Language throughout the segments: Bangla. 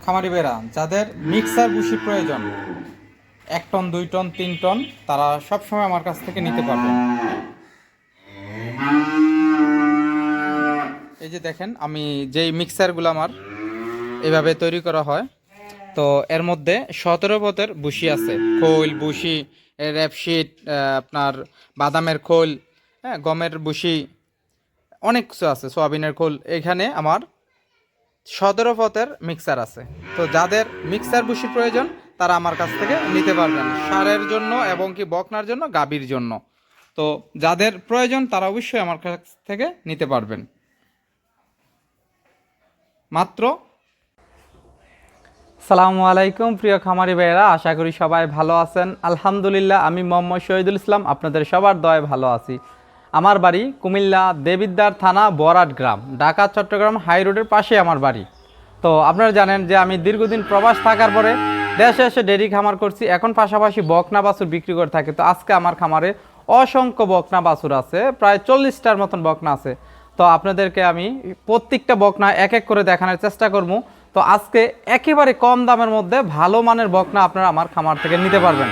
খামারি ভাইরা যাদের মিক্সার বুশি প্রয়োজন 1 টন 2 টন 3 টন তারা সবসময় আমার কাছ থেকে নিতে পারবেন। এই যে দেখেন আমি যেই মিক্সারগুলো আমার এইভাবে তৈরি করা হয়, তো এর মধ্যে 17 পদের বুশি আছে। খোল বুশি, র্যাপশিট, আপনার বাদামের খোল, হ্যাঁ, গমের বুশি, অনেক কিছু আছে, সোয়াবিনের খোল। এখানে আমার 17 পদের মিক্সার আছে। তো যাদের মিক্সার বুশির প্রয়োজন তারা আমার কাছ থেকে নিতে পারবেন, সারের জন্য এবং কি বকনার জন্য, গাভীর জন্য। তো যাদের প্রয়োজন তারা অবশ্যই আমার কাছ থেকে নিতে পারবেন। মাত্র সালামু আলাইকুম প্রিয় খামারি ভাইয়েরা, আশা করি সবাই ভালো আছেন। আলহামদুলিল্লাহ, আমি মোহাম্মদ শহীদুল ইসলাম আপনাদের সবার দয়ায় ভালো আছি। আমার বাড়ি কুমিল্লা দেবিদ্বার থানা বরাট গ্রাম, ঢাকা চট্টগ্রাম হাই রোডের পাশে আমার বাড়ি। তো আপনারা জানেন যে আমি দীর্ঘদিন প্রবাস থাকার পরে দেশে এসে ডেইরি খামার করছি, এখন পাশাপাশি বকনা বাছুর বিক্রি করে থাকি। তো আজকে আমার খামারে অসংখ্য বকনা বাছুর আছে, প্রায় 40টার মতন বকনা আছে। তো আপনাদেরকে আমি প্রত্যেকটা বকনা এক এক করে দেখানোর চেষ্টা করব। তো আজকে একেবারে কম দামের মধ্যে ভালো মানের বকনা আপনারা আমার খামার থেকে নিতে পারবেন।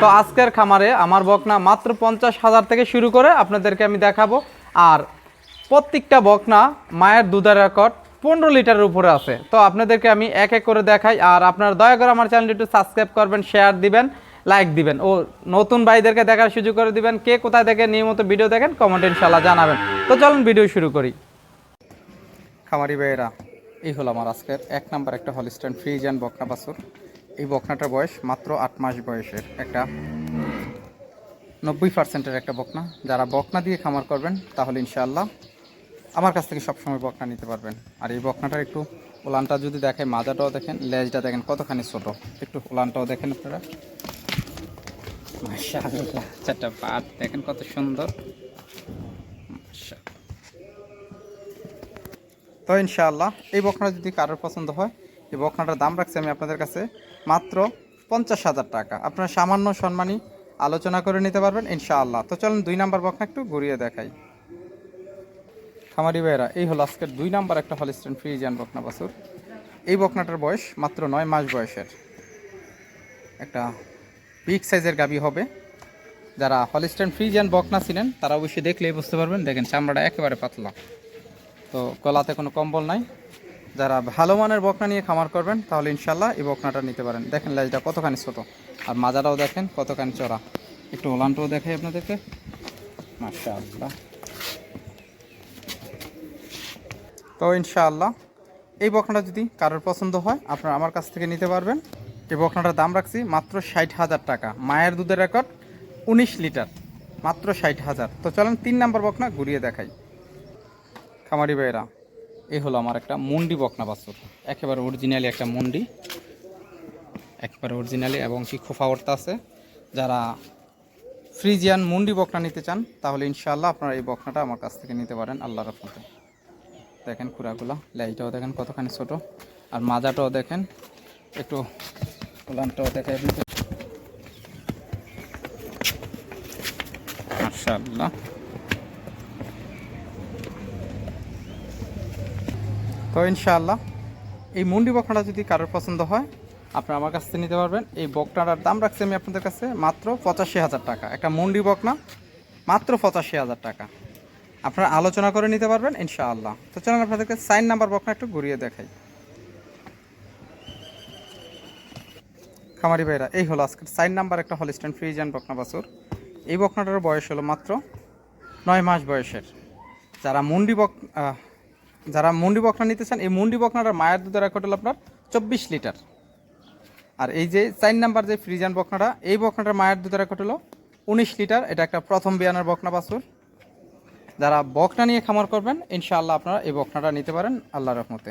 তো আজকের খামারে আমার বকনা মাত্র 50,000 থেকে শুরু করে আপনাদেরকে আমি দেখাবো। আর প্রত্যেকটা বকনা মায়ের দুধের রেকর্ড 15 লিটারের উপরে আছে। তো আপনাদেরকে আমি এক এক করে দেখাই। আর আপনারা দয়া করে আমার চ্যানেলটি একটু সাবস্ক্রাইব করবেন, শেয়ার দিবেন, লাইক দিবেন ও নতুন ভাইদেরকে দেখার সুযোগ করে দিবেন। কে কোথায় থেকে নিয়মিত ভিডিও দেখেন কমেন্টে ইনশাল্লাহ জানাবেন। তো চলুন ভিডিও শুরু করি। খামারি ভাইয়েরা, এই হলো আমার আজকের 1 নাম্বার একটা হলিস্টাইন ফ্রিজিয়ান বকনা বাছুর। এই বকনাটার বয়স মাত্র 8 মাস বয়সের, একটা 90%-এর একটা বকনা। যারা বকনা দিয়ে খামার করবেন তাহলে ইনশাআল্লাহ আমার কাছ থেকে সবসময় বকনা নিতে পারবেন। আর এই বকনাটার একটু উলানটা যদি দেখেন, মাজাটাও দেখেন, লেজটা দেখেন কতখানি ছোট, একটু উলানটাও দেখেন আপনারা। মাশাআল্লাহ, চারটা পাট দেখেন কত সুন্দর। তো ইনশাআল্লাহ এই বকনা যদি কারোর পছন্দ হয়, এই বকনাটার দাম রাখছি আমি আপনাদের কাছে মাত্র 50,000 টাকা। আপনারা সামান্য সম্মানী আলোচনা করে নিতে পারবেন ইনশাআল্লাহ। তো চলুন 2 নাম্বার বকনা একটু ঘুরিয়ে দেখাই। খামারি ভাইয়েরা, এই হলো আজকের 2 নাম্বার একটা হলিস্টাইন ফ্রিজিয়ান বকনা বাছুর। এই বকনাটার বয়স মাত্র 9 মাস বয়সের, একটা বিগ সাইজের গাভী হবে। যারা হলিস্টাইন ফ্রিজিয়ান বকনা ছিলেন তারা অবশ্যই দেখলেই বুঝতে পারবেন। দেখেন চামড়াটা একেবারে পাতলা, তো গলাতে কোনো কম্বল নাই। যারা ভালো মানের বকনা নিয়ে খামার করবেন তাহলে ইনশাল্লাহ এই বকনাটা নিতে পারেন। দেখেন লেজটা কতখানি ছোট, আর মাজাটাও দেখেন কতখানি চড়া। একটু ওলানটাও দেখাই আপনাদেরকে। মাশাআল্লাহ। তো ইনশাআল্লাহ এই বকনাটা যদি কারোর পছন্দ হয় আপনারা আমার কাছ থেকে নিতে পারবেন। এই বকনাটার দাম রাখছি মাত্র 60,000 টাকা। মায়ের দুধের রেকর্ড 19 লিটার, মাত্র 60,000। তো চলেন 3 নাম্বার বকনা ঘুরিয়ে দেখাই। খামারি ভাইয়েরা, এই হলো আমার একটা মুন্ডি বকনা বাছুর, একেবারে অরিজিনালি একটা মুন্ডি, একেবারে অরিজিনালি এবং কি খোফা ওরতা আছে। যারা ফ্রিজিয়ান মুন্ডি বকনা নিতে চান তাহলে ইনশাআল্লাহ আপনারা এই বকনাটা আমার কাছ থেকে নিতে পারেন আল্লাহর রহমতে। দেখেন খুরাগুলা, লেজটাও দেখেন কতখানি ছোট, আর মাজাটাও দেখেন একটু উলানটাও দেখাই আপনাদের। মাশাআল্লাহ। তো ইনশাআল্লাহ এই মুন্ডি বকনাটা যদি কারোর পছন্দ হয় আপনারা আমার কাছ থেকে নিতে পারবেন। এই বকনাটার দাম রাখছি আমি আপনাদের কাছে মাত্র 85,000 টাকা। একটা মুন্ডি বকনা মাত্র 85,000 টাকা। আপনারা আলোচনা করে নিতে পারবেন ইনশাআল্লাহ। তো চলুন আপনাদেরকে 4 নাম্বার বকনা একটু ঘুরিয়ে দেখাই। খামারি ভাইরা, এই হলো আজকের 4 নাম্বার একটা হলিস্টাইন ফ্রিজিয়ান বকনা বাছুর। এই বকনাটার বয়স হলো মাত্র 9 মাস বয়সের। যারা মুন্ডি বকনা নিতে চান, এই মুন্ডি বকনাটার মায়ের দুধের রেকর্ড হলো আপনার 24 লিটার। আর এই যে 4 নাম্বার যে ফ্রিজিয়ান বকনাটা, এই বকনাটার মায়ের দুধের রেকর্ড হলো 19 লিটার। এটা একটা প্রথম বিয়ানের বকনা বাছুর। যারা বকনা নিয়ে খামার করবেন ইনশাআল্লাহ আপনারা এই বকনাটা নিতে পারেন আল্লাহর রহমতে।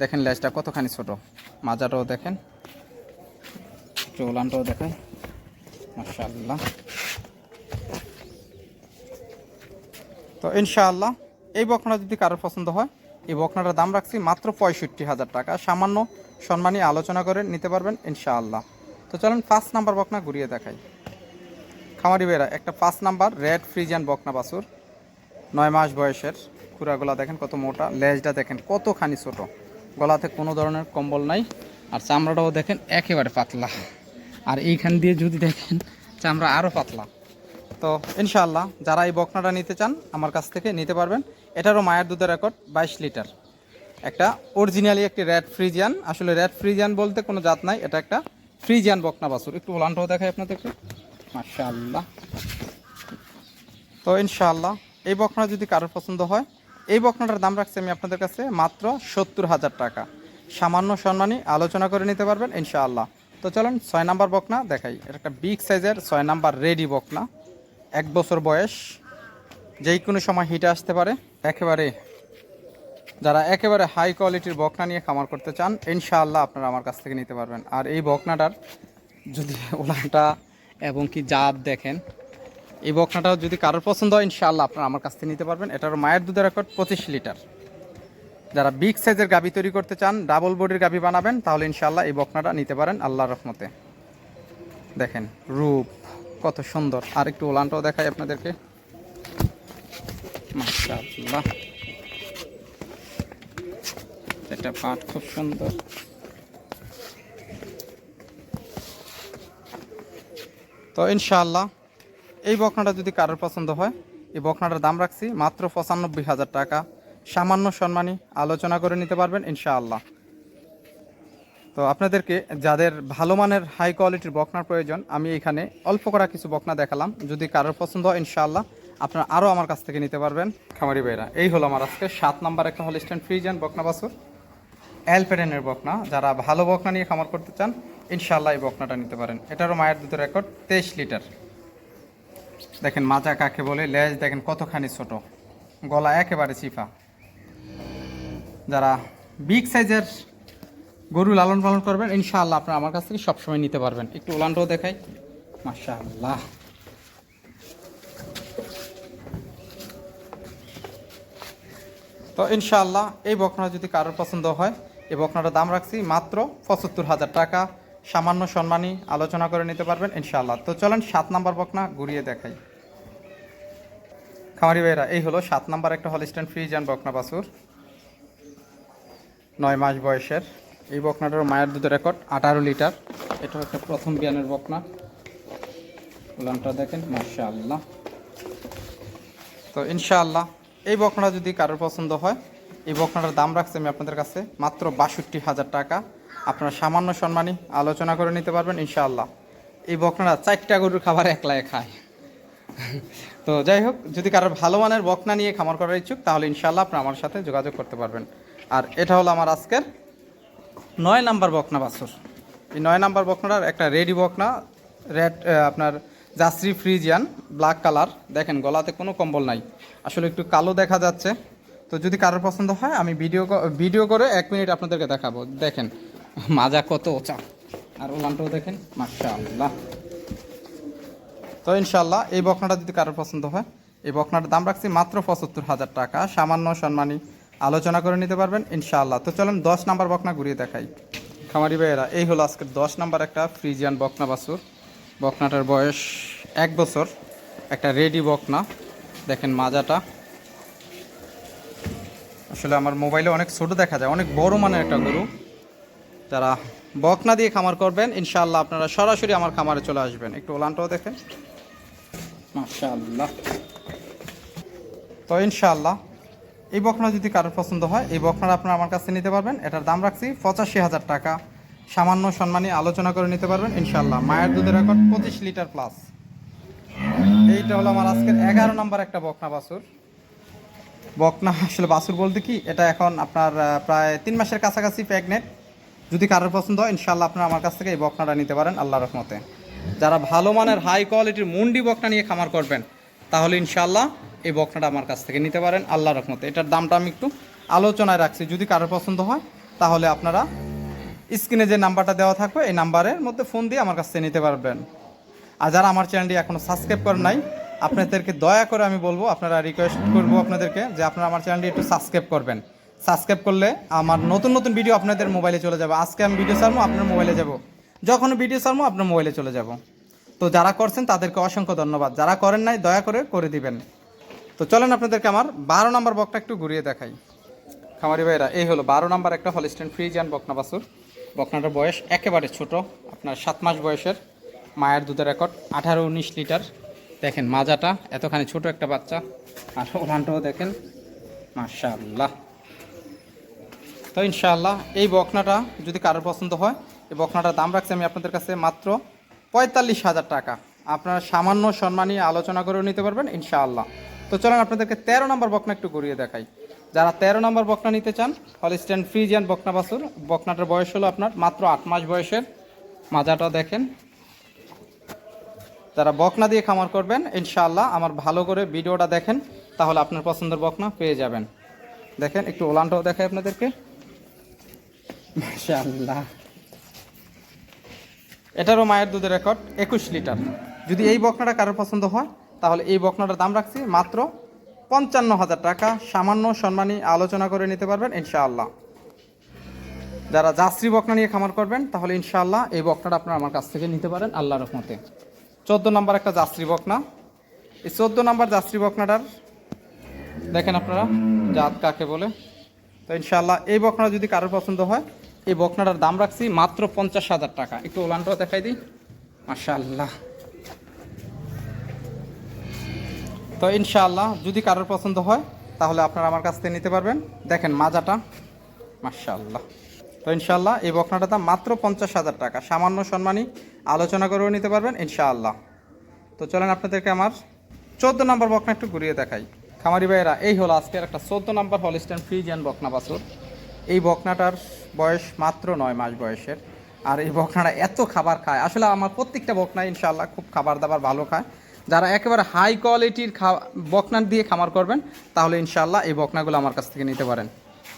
দেখেন লেজটা কতখানি ছোট, মাজাটাও দেখেন, চৌলানটাও দেখায় মাশাআল্লাহ। তো ইনশাআল্লাহ এই বকনা যদি কারোর পছন্দ হয়, এই বকনাটার দাম রাখছি মাত্র 65,000 টাকা। সামান্য সম্মানী আলোচনা করে নিতে পারবেন ইনশাআল্লাহ। তো চলুন 5 নাম্বার বকনা ঘুরিয়ে দেখাই। খামারি বেরা, একটা 5 নাম্বার রেড ফ্রিজিয়ান বকনা বাছুর, 9 মাস বয়সের। খুরাগুলা দেখেন কত মোটা, লেজটা দেখেন কতখানি ছোট, গলাতে কোনো ধরনের কম্বল নাই। আর চামড়াটাও দেখেন একেবারে পাতলা। আর এইখান দিয়ে যদি দেখেন চামড়া আরও পাতলা। তো ইনশাআল্লাহ যারা এই বকনাটা নিতে চান আমার কাছ থেকে নিতে পারবেন। এটারও মায়ের দুধের রেকর্ড 22 লিটার। একটা অরিজিনালি একটি রেড ফ্রিজিয়ান। আসলে রেড ফ্রিজিয়ান বলতে কোনো জাত নাই, এটা একটা ফ্রিজিয়ান বকনা বাছুর। একটু ওলানটাও দেখাই আপনাদেরকে মাশাআল্লাহ। তো ইনশাআল্লাহ এই বকনা যদি কারোর পছন্দ হয়, এই বকনাটার দাম রাখছি আমি আপনাদের কাছে মাত্র 70,000 টাকা। সামান্য সম্মানী আলোচনা করে নিতে পারবেন ইনশাআল্লাহ। তো চলুন 6 নাম্বার বকনা দেখাই। এটা একটা বিগ সাইজের 6 নাম্বার রেডি বকনা, 1 বছর বয়স, যেই কোনো সময় হিটে আসতে পারে। যারা একেবারে হাই কোয়ালিটির বকনা নিয়ে খামার করতে চান ইনশাআল্লাহ আপনারা আমার কাছ থেকে নিতে পারবেন। আর এই বকনাটার যদি ওলানটা এবং কি জাত দেখেন, এই বকনাটাও যদি কারোর পছন্দ হয় ইনশাআল্লাহ আপনারা আমার কাছ থেকে নিতে পারবেন। এটার মায়ের দুধের রেকর্ড 25 লিটার। যারা বিগ সাইজের গাভী তৈরি করতে চান, ডাবল বডির গাভী বানাবেন, তাহলে ইনশাআল্লাহ এই বকনাটা নিতে পারেন আল্লাহর রহমতে। দেখেন রূপ কত সুন্দর। আর একটু ওলানটাও দেখাই আপনাদেরকে মাশাআল্লাহ। এটা পাট খুব সুন্দর। তো ইনশাআল্লাহ এই বকনাটা যদি কারোর পছন্দ হয়, এই বকনাটার দাম রাখছি মাত্র 95,000 টাকা। সামান্য সম্মানী আলোচনা করে নিতে পারবেন ইনশাআল্লাহ। তো আপনাদেরকে যাদের ভালো মানের হাই কোয়ালিটির বকনার প্রয়োজন, আমি এখানে অল্প করা কিছু বকনা দেখালাম। যদি কারোর পছন্দ হয় ইনশাআল্লাহ আপনারা আরও আমার কাছ থেকে নিতে পারবেন। খামারি ভাইরা, এই হলো আমার আজকে 7 নাম্বার একটা হলিস্টাইন ফ্রিজিয়ান বকনা বাছুর, অ্যালপেডেনের বকনা। যারা ভালো বকনা নিয়ে খামার করতে চান ইনশাআল্লাহ এই বকনাটা নিতে পারেন। এটারও মায়ের দুধের রেকর্ড 23 লিটার। দেখেন মাজা কাকে বলে, লেজ দেখেন কতখানি ছোট, গলা একেবারে চিফা। যারা বিগ সাইজের গরু লালন পালন করবেন ইনশাআল্লাহ আপনারা আমার কাছ থেকে সবসময় নিতে পারবেন। একটু ওলানটাও দেখাই মাশাআল্লাহ। তো ইনশাআল্লাহ এই বকনা যদি কারোর পছন্দ হয়, এই বকনাটার দাম রাখছি মাত্র 75,000 টাকা। সামান্য সম্মানী আলোচনা করে নিতে পারবেন ইনশাআল্লাহ। তো চলেন 7 নাম্বার বকনা ঘুরিয়ে দেখাই। খামারি ভাইরা, এই হলো 7 নাম্বার একটা হলিস্টাইন ফ্রিজিয়ান বকনা বাছুর, 9 মাস বয়সের। এই বকনাটার মায়ের দুধের রেকর্ড 18 লিটার। এটা একটা প্রথম বিয়ানের বকনা। উলানটা দেখেন মাশাআল্লাহ। তো ইনশাআল্লাহ এই বকনাটা যদি কারোর পছন্দ হয়, এই বকনাটার দাম রাখছি আমি আপনাদের কাছে মাত্র 62,000 টাকা। আপনারা সামান্য সম্মানী আলোচনা করে নিতে পারবেন ইনশাআল্লাহ। এই বকনাটা 4টা গরুর খাবার একলাই খায়। তো যাই হোক, যদি কারোর ভালো মানের বকনা নিয়ে খামার করার ইচ্ছুক তাহলে ইনশাআল্লাহ আপনারা আমার সাথে যোগাযোগ করতে পারবেন। আর এটা হলো আমার আজকের 9 নাম্বার বকনা বাছুর। এই 9 নাম্বার বকনাটার একটা রেডি বকনা, রেড আপনার জাসরি ফ্রিজিয়ান ব্ল্যাক কালার। দেখেন গলাতে কোনো কম্বল নাই, আসলে একটু কালো দেখা যাচ্ছে। তো যদি কারোর পছন্দ হয় আমি ভিডিও করে 1 মিনিট আপনাদেরকে দেখাবো। দেখেন মাজা কত উঁচা, আর ওলানটাও দেখেন মাশাআল্লাহ। তো ইনশাআল্লাহ এই বকনাটা যদি কারোর পছন্দ হয়, এই বকনাটার দাম রাখছি মাত্র 75,000 টাকা। সামান্য সম্মানী আলোচনা করে নিতে পারবেন ইনশাআল্লাহ। তো চলুন 10 নাম্বার বকনা ঘুরিয়ে দেখাই। খামারি ভাইয়েরা, এই হলো আজকের 10 নাম্বার একটা ফ্রিজিয়ান বকনা বাছুর। বকনাটার বয়স 1 বছর, একটা রেডি বকনা। দেখেন মাজাটা, আসলে আমার মোবাইলে অনেক ছোট দেখা যায়, অনেক বড় মানের একটা গরু। যারা বকনা দিয়ে খামার করবেন ইনশাআল্লাহ আপনারা সরাসরি আমার খামারে চলে আসবেন। একটু ওলানটাও দেখেন, মাশাআল্লাহ। তো ইনশাআল্লাহ এই বকনা যদি কারোর পছন্দ হয়, এই বকনাটা আপনারা আমার কাছে নিতে পারবেন। এটার দাম রাখছি 85,000 টাকা, সামান্য সম্মানী আলোচনা করে নিতে পারবেন ইনশাআল্লাহ। মায়ের দুধের রেকর্ড 25 লিটার প্লাস। এইটা হলো আমার আজকের 11 নম্বর একটা বকনা বাছুর। বকনা আসলে বাছুর বলতে কি, এটা এখন আপনার প্রায় 3 মাসের কাছাকাছি প্রেগনেন্ট। যদি কারোর পছন্দ হয় ইনশাআল্লাহ আপনারা আমার কাছ থেকে এই বকনাটা নিতে পারেন আল্লাহর রহমতে। যারা ভালো মানের হাই কোয়ালিটির মুন্ডি বকনা নিয়ে খামার করবেন তাহলে ইনশাআল্লাহ এই বকনাটা আমার কাছ থেকে নিতে পারেন আল্লাহর রহমতে। এটার দামটা আমি একটু আলোচনায় রাখছি, যদি কারোর পছন্দ হয় তাহলে আপনারা স্ক্রিনে যে নাম্বারটা দেওয়া থাকবে এই নাম্বারের মধ্যে ফোন দিয়ে আমার কাছ থেকে নিতে পারবেন। আর যারা আমার চ্যানেলটি এখনও সাবস্ক্রাইব করেন নাই, আপনাদেরকে দয়া করে আমি বলবো, আপনারা রিকোয়েস্ট করবো আপনাদেরকে যে আপনারা আমার চ্যানেলটি একটু সাবস্ক্রাইব করবেন। সাবস্ক্রাইব করলে আমার নতুন নতুন ভিডিও আপনাদের মোবাইলে চলে যাবে। আজকে আমি ভিডিও ছাড়বো, আপনার মোবাইলে যাব, যখন ভিডিও ছাড়বো আপনার মোবাইলে চলে যাব। তো যারা করছেন তাদেরকে অসংখ্য ধন্যবাদ, যারা করেন নাই দয়া করে দিবেন। তো চলেন আপনাদেরকে আমার 12 নম্বর বকটা একটু ঘুরিয়ে দেখাই। খামারি ভাইরা, এই হলো 12 নম্বর একটা হলিস্টাইন ফ্রিজিয়ান বকনা বাছুর। বকনাটার বয়স একেবারে ছোট, আপনার 7 মাস বয়সের। মায়ের দুধের রেকর্ড 18-19 লিটার। দেখেন মাজাটা, এতখানি ছোট একটা বাচ্চা। আর ওলানটাও দেখেন, মাশাআল্লাহ। তো ইনশাআল্লাহ এই বকনাটা যদি কারোর পছন্দ হয়, এই বকনাটার দাম রাখছি আমি আপনাদের কাছে মাত্র 45,000 টাকা। আপনারা সামান্য সম্মানী আলোচনা করেও নিতে পারবেন ইনশাআল্লাহ। তো চলেন আপনাদেরকে 13 নম্বর বকনা একটু ঘুরিয়ে দেখাই। যারা 13 নম্বর বকনা নিতে চান, হলিস্টাইন ফ্রিজিয়ান বকনা বাছুর। বকনাটার বয়স হলো আপনার মাত্র 8 মাস বয়সের। মাজাটা দেখেন। যারা বকনা দিয়ে খামার করবেন ইনশাআল্লাহ আমার ভালো করে ভিডিওটা দেখেন, তাহলে আপনার পছন্দের বকনা পেয়ে যাবেন। দেখেন একটু ওলানটাও দেখাই আপনাদেরকে, মাশাআল্লাহ। এটারও মায়ের দুধের রেকর্ড 21 লিটার। যদি এই বকনাটা কারোর পছন্দ হয় তাহলে এই বকনাটার দাম রাখছি মাত্র 55,000 টাকা, সামান্য সম্মানী আলোচনা করে নিতে পারবেন ইনশাআল্লাহ। যারা জার্সি বকনা নিয়ে খামার করবেন তাহলে ইনশাআল্লাহ এই বকনাটা আপনারা আমার কাছ থেকে নিতে পারেন আল্লাহর রহমতে। 14 নম্বর একটা জার্সি বকনা। এই 14 নম্বর জার্সি বকনাটার দেখেন আপনারা জাত কাকে বলে। তো ইনশাআল্লাহ এই বকনাটা যদি কারোর পছন্দ হয়, এই বকনাটার দাম রাখছি মাত্র 50,000 টাকা। একটু ওলানটাও দেখাই দিই, মাশাআল্লাহ। তো ইনশাআল্লাহ যদি কারোর পছন্দ হয় তাহলে আপনারা আমার কাছ থেকে নিতে পারবেন। দেখেন মাজাটা, মাশাআল্লাহ। তো ইনশাআল্লাহ এই বকনাটার দাম মাত্র 50,000 টাকা, সামান্য সম্মানী আলোচনা করেও নিতে পারবেন ইনশাআল্লাহ। তো চলেন আপনাদেরকে আমার 14 নম্বর বকনা একটু ঘুরিয়ে দেখাই। খামারি ভাইয়েরা, এই হলো আজকের একটা 14 নম্বর হলিস্টাইন ফ্রিজিয়ান বকনা বাছুর। এই বকনাটার বয়স মাত্র 9 মাস বয়সের। আর এই বকনাটা এত খাবার খায়, আসলে আমার প্রত্যেকটা বকনা ইনশাআল্লাহ খুব খাবার দাবার ভালো খায়। যারা একেবারে হাই কোয়ালিটির বকনা দিয়ে খামার করবেন তাহলে ইনশাআল্লাহ এই বকনাগুলো আমার কাছ থেকে নিতে পারেন।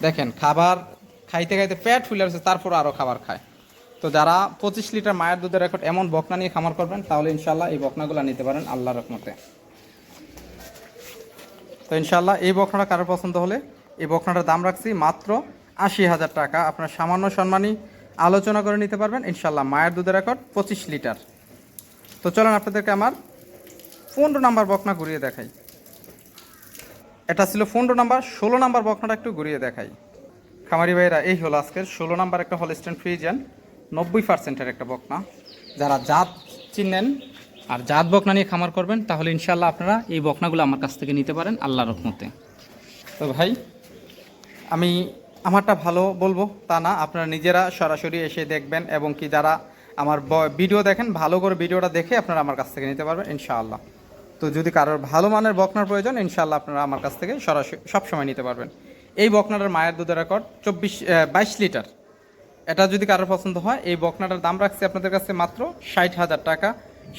দেখেন খাবার খাইতে খাইতে পেট ফুলে আছে, তারপর আরও খাবার খায়। তো যারা 25 লিটার মায়ের দুধের রেকর্ড এমন বকনা নিয়ে খামার করবেন তাহলে ইনশাআল্লাহ এই বকনাগুলো নিতে পারেন আল্লাহর রহমতে। তো ইনশাআল্লাহ এই বকনাটা কারোর পছন্দ হলে এই বকনাটার দাম রাখছি মাত্র 80,000 টাকা। আপনার সামান্য সম্মানী আলোচনা করে নিতে পারবেন ইনশাআল্লাহ। মায়ের দুধের রেকর্ড 25 লিটার। তো চলেন আপনাদেরকে আমার 15 নাম্বার বকনা ঘুরিয়ে দেখাই। এটা ছিল 15 নাম্বার। 16 নাম্বার বকনাটা একটু ঘুরিয়ে দেখাই। খামারি ভাইরা, এই হলো আজকের 16 নাম্বার একটা হলিস্টাইন ফ্রিজিয়ান 90%-এর একটা বকনা। যারা জাত চিনেন আর জাত বকনা নিয়ে খামার করবেন তাহলে ইনশাআল্লাহ আপনারা এই বকনাগুলো আমার কাছ থেকে নিতে পারেন আল্লাহর রহমতে। তো ভাই, আমি আমারটা ভালো বলবো তা না, আপনারা নিজেরা সরাসরি এসে দেখবেন, এবং কি যারা আমার ভিডিও দেখেন ভালো করে ভিডিওটা দেখে আপনারা আমার কাছ থেকে নিতে পারবেন ইনশাআল্লাহ। তো যদি কারোর ভালো মানের বকনার প্রয়োজন ইনশাআল্লাহ আপনারা আমার কাছ থেকে সরাসরি সবসময় নিতে পারবেন। এই বকনাটার মায়ের দুধের রেকর্ড 22 লিটার। এটা যদি কারোর পছন্দ হয় এই বকনাটার দাম রাখছি আপনাদের কাছে মাত্র 60,000 টাকা,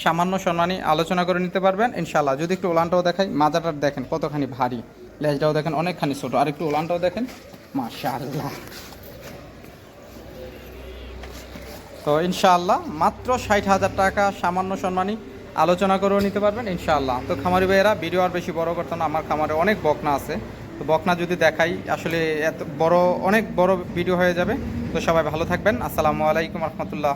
সামান্য সম্মানী আলোচনা করে নিতে পারবেন ইনশাআল্লাহ। যদি একটু ওলানটাও দেখাই, মাজাটার দেখেন কতখানি ভারী, লেজটাও দেখেন অনেকখানি ছোট, আর একটু ওলানটাও দেখেন, মাশাআল্লাহ। তো ইনশাআল্লাহ মাত্র 60,000 টাকা, সামান্য সম্মানী আলোচনা করেও নিতে পারবেন ইনশাআল্লাহ। তো খামারি ভাইয়েরা, ভিডিও আর বেশি বড় করতাম না, আমার খামারে অনেক বকনা আছে। তো বকনা যদি দেখাই আসলে এত বড়, অনেক বড় ভিডিও হয়ে যাবে। তো সবাই ভালো থাকবেন। আসসালামু আলাইকুম রহমতুল্লাহ।